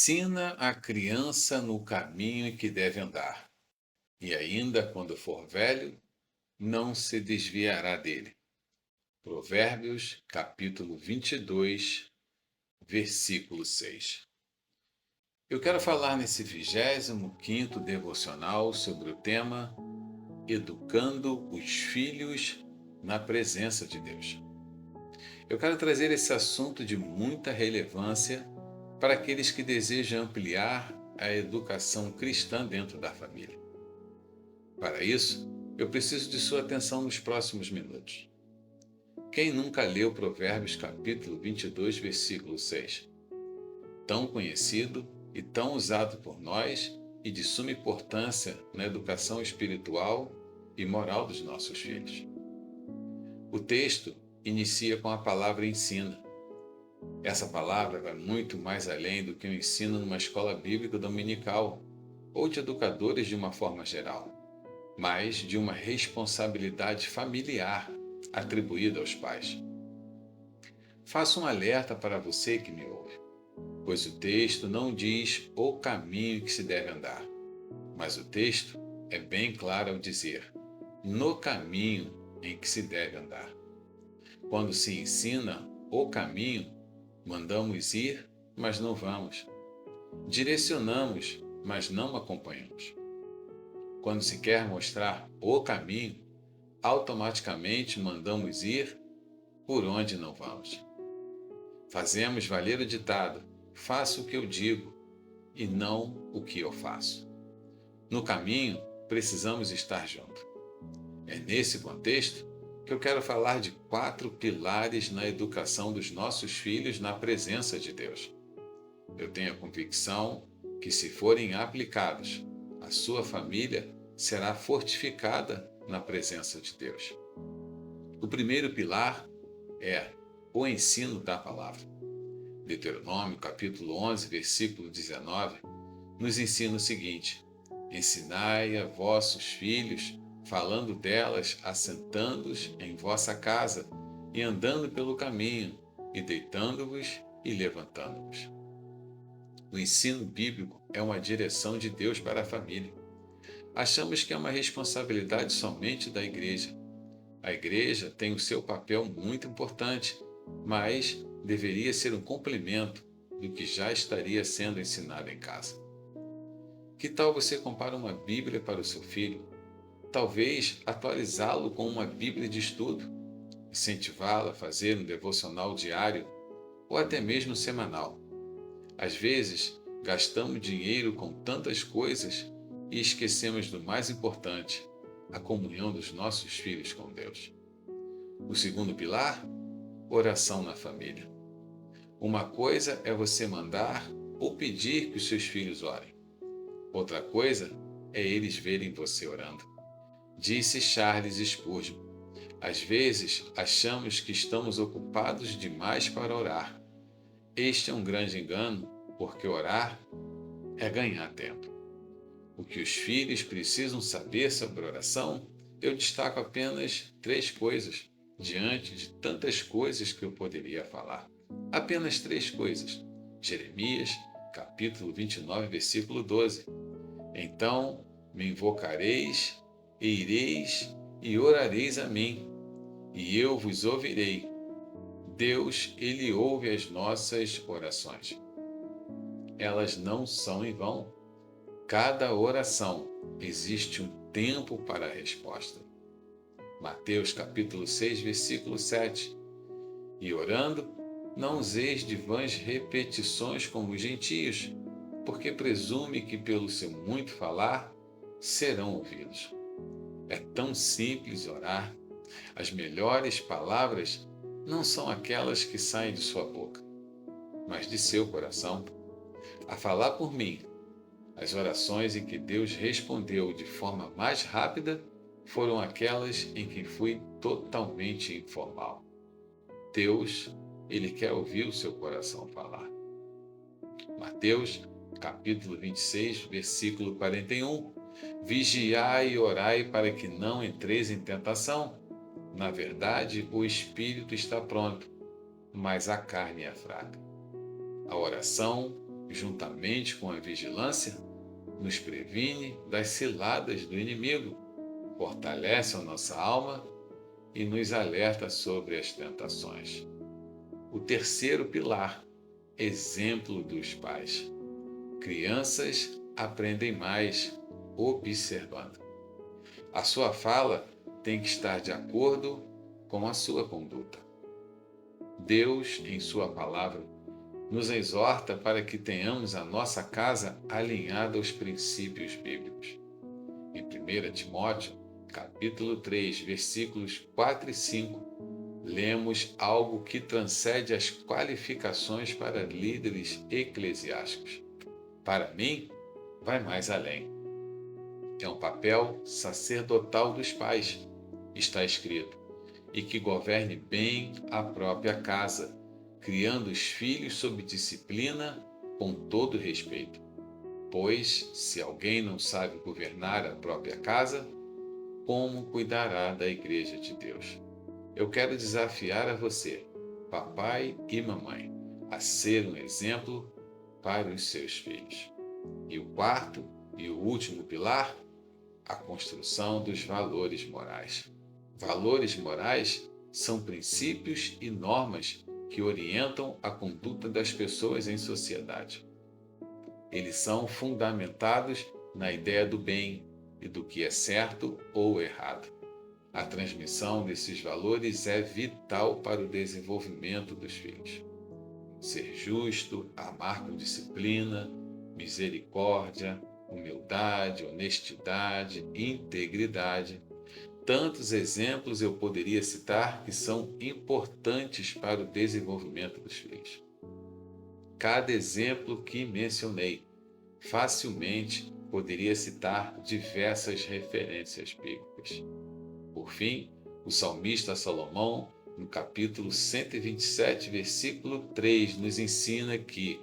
Ensina a criança no caminho em que deve andar, e ainda quando for velho, não se desviará dele. Provérbios, capítulo 22, versículo 6. Eu quero falar nesse 25º devocional sobre o tema Educando os Filhos na Presença de Deus. Eu quero trazer esse assunto de muita relevância para aqueles que desejam ampliar a educação cristã dentro da família. Para isso, eu preciso de sua atenção nos próximos minutos. Quem nunca leu Provérbios capítulo 22, versículo 6? Tão conhecido e tão usado por nós e de suma importância na educação espiritual e moral dos nossos filhos. O texto inicia com a palavra ensina. Essa palavra vai muito mais além do que o ensino numa escola bíblica dominical ou de educadores de uma forma geral, mas de uma responsabilidade familiar atribuída aos pais. Faço um alerta para você que me ouve, pois o texto não diz o caminho que se deve andar, mas o texto é bem claro ao dizer no caminho em que se deve andar. Quando se ensina o caminho, mandamos ir, mas não vamos. Direcionamos, mas não acompanhamos. Quando se quer mostrar o caminho, automaticamente mandamos ir por onde não vamos. Fazemos valer o ditado: faço o que eu digo e não o que eu faço. No caminho, precisamos estar juntos. É nesse contexto que eu quero falar de 4 pilares na educação dos nossos filhos na presença de Deus. Eu tenho a convicção que, se forem aplicados, a sua família será fortificada na presença de Deus. O primeiro pilar é o ensino da palavra. Deuteronômio, capítulo 11, versículo 19, nos ensina o seguinte: ensinai a vossos filhos, falando delas, assentando-os em vossa casa, e andando pelo caminho, e deitando-vos e levantando-vos. O ensino bíblico é uma direção de Deus para a família. Achamos que é uma responsabilidade somente da igreja. A igreja tem o seu papel muito importante, mas deveria ser um complemento do que já estaria sendo ensinado em casa. Que tal você comprar uma Bíblia para o seu filho? Talvez atualizá-lo com uma Bíblia de estudo, incentivá-lo a fazer um devocional diário ou até mesmo semanal. Às vezes, gastamos dinheiro com tantas coisas e esquecemos do mais importante, a comunhão dos nossos filhos com Deus. O segundo pilar, oração na família. Uma coisa é você mandar ou pedir que os seus filhos orem. Outra coisa é eles verem você orando. Disse Charles Spurgeon: às vezes achamos que estamos ocupados demais para orar. Este é um grande engano, porque orar é ganhar tempo. O que os filhos precisam saber sobre oração, eu destaco apenas 3 coisas, diante de tantas coisas que eu poderia falar. Apenas 3 coisas. Jeremias, capítulo 29, versículo 12. Então me invocareis, e ireis e orareis a mim, e eu vos ouvirei. Deus, Ele ouve as nossas orações. Elas não são em vão. Cada oração existe um tempo para a resposta. Mateus capítulo 6, versículo 7. E orando, não useis de vãs repetições como os gentios, porque presume que pelo seu muito falar serão ouvidos. É tão simples orar. As melhores palavras não são aquelas que saem de sua boca, mas de seu coração. A falar por mim, as orações em que Deus respondeu de forma mais rápida foram aquelas em que fui totalmente informal. Deus, Ele quer ouvir o seu coração falar. Mateus, capítulo 26, versículo 41. Vigiai e orai para que não entreis em tentação. Na verdade, o espírito está pronto, mas a carne é fraca. A oração juntamente com a vigilância, nos previne das ciladas do inimigo, fortalece a nossa alma e nos alerta sobre as tentações. O terceiro pilar, exemplo dos pais. Crianças aprendem mais observando. A sua fala tem que estar de acordo com a sua conduta. Deus, em sua palavra, nos exorta para que tenhamos a nossa casa alinhada aos princípios bíblicos. Em 1 Timóteo, capítulo 3, versículos 4 e 5, lemos algo que transcende as qualificações para líderes eclesiásticos. Para mim, vai mais além. É um papel sacerdotal dos pais, está escrito, e que governe bem a própria casa, criando os filhos sob disciplina com todo respeito. Pois, se alguém não sabe governar a própria casa, como cuidará da igreja de Deus? Eu quero desafiar a você, papai e mamãe, a ser um exemplo para os seus filhos. E o quarto e o último pilar, a construção dos valores morais. Valores morais são princípios e normas que orientam a conduta das pessoas em sociedade. Eles são fundamentados na ideia do bem e do que é certo ou errado. A transmissão desses valores é vital para o desenvolvimento dos filhos. Ser justo, amar com disciplina, misericórdia, humildade, honestidade, integridade. Tantos exemplos eu poderia citar que são importantes para o desenvolvimento dos filhos. Cada exemplo que mencionei, facilmente poderia citar diversas referências bíblicas. Por fim, o salmista Salomão, no capítulo 127, versículo 3, nos ensina que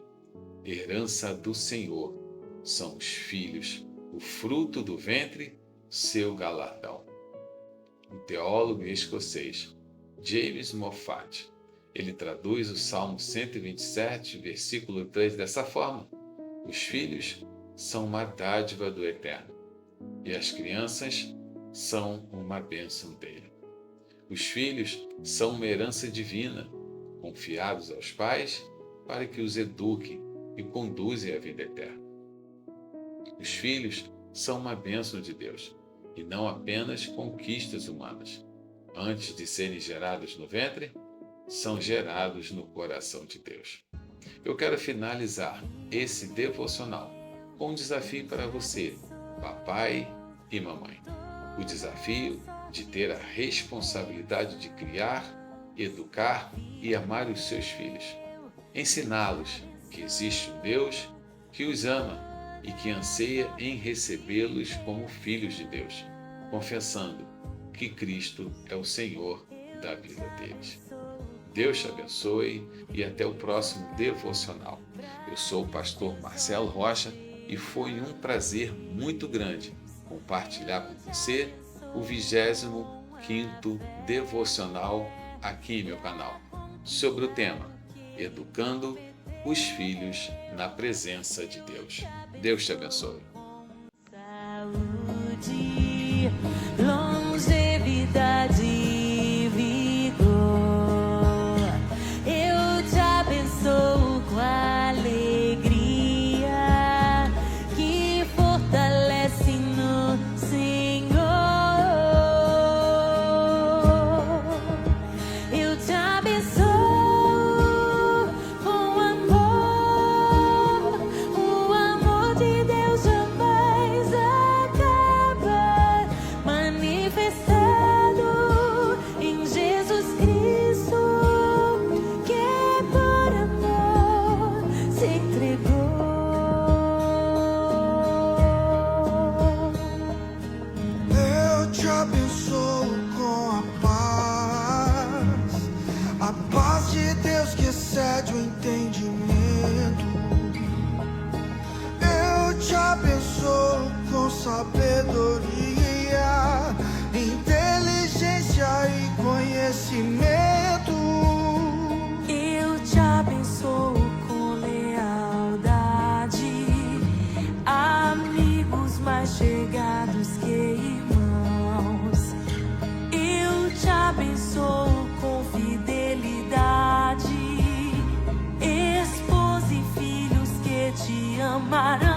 herança do Senhor são os filhos, o fruto do ventre, seu galardão. Um teólogo escocês, James Moffat, ele traduz o Salmo 127, versículo 3 dessa forma: os filhos são uma dádiva do Eterno, e as crianças são uma bênção dele. Os filhos são uma herança divina, confiados aos pais para que os eduquem e conduzem à vida eterna. Os filhos são uma bênção de Deus, e não apenas conquistas humanas. Antes de serem gerados no ventre, são gerados no coração de Deus. Eu quero finalizar esse devocional com um desafio para você, papai e mamãe. O desafio de ter a responsabilidade de criar, educar e amar os seus filhos. Ensiná-los que existe um Deus que os ama e que anseia em recebê-los como filhos de Deus, confessando que Cristo é o Senhor da vida deles. Deus te abençoe e até o próximo devocional. Eu sou o pastor Marcelo Rocha e foi um prazer muito grande compartilhar com você o 25º devocional aqui em meu canal, sobre o tema Educando os Filhos na Presença de Deus. Deus te abençoe. Saúde, longevidade e vigor. Eu te abençoo com alegria que fortalece no Senhor. Eu te abençoo com amor. O amor de Deus jamais acaba, manifestado em Jesus Cristo, que por amor se entregou. Eu te abençoo com a paz de Deus que excede o entendimento. Eu te abençoo com sabedoria, inteligência e conhecimento. Eu te abençoo com lealdade abençoo com fidelidade, esposa e filhos que te amarão.